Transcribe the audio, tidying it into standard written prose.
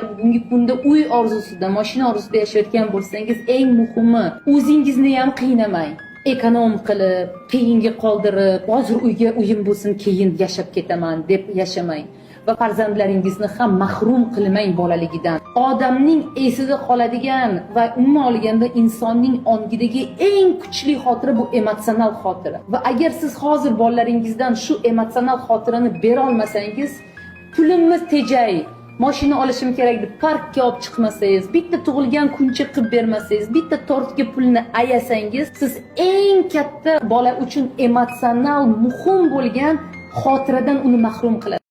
Bugungi kunda uy orzusida, mashina orzusida yashayotgan bo'lsangiz, eng muhimi o'zingizni ham qiynamang. Ekonom qilib, keyinga qoldirib, hozir uyga uyim bo'lsin, keyin yashab ketaman deb yashamang. Va farzandlaringizni ham mahrum qilmang bolaligidan. Odamning esida qoladigan va umuman olganda insonning ongidagi eng kuchli xotira bu emotsional xotira. Va agar siz hozir bolalaringizdan shu emotsional xotirani bera olmasangiz, pulimni tejay, mashina olishim kerak deb parkka olib chiqmasangiz, bitta tug'ilgan kuncha qilib bermasangiz, bitta tortga pulni ayasangiz, siz eng katta bola uchun emotsional muhim bo'lgan xotiradan uni mahrum qilasiz.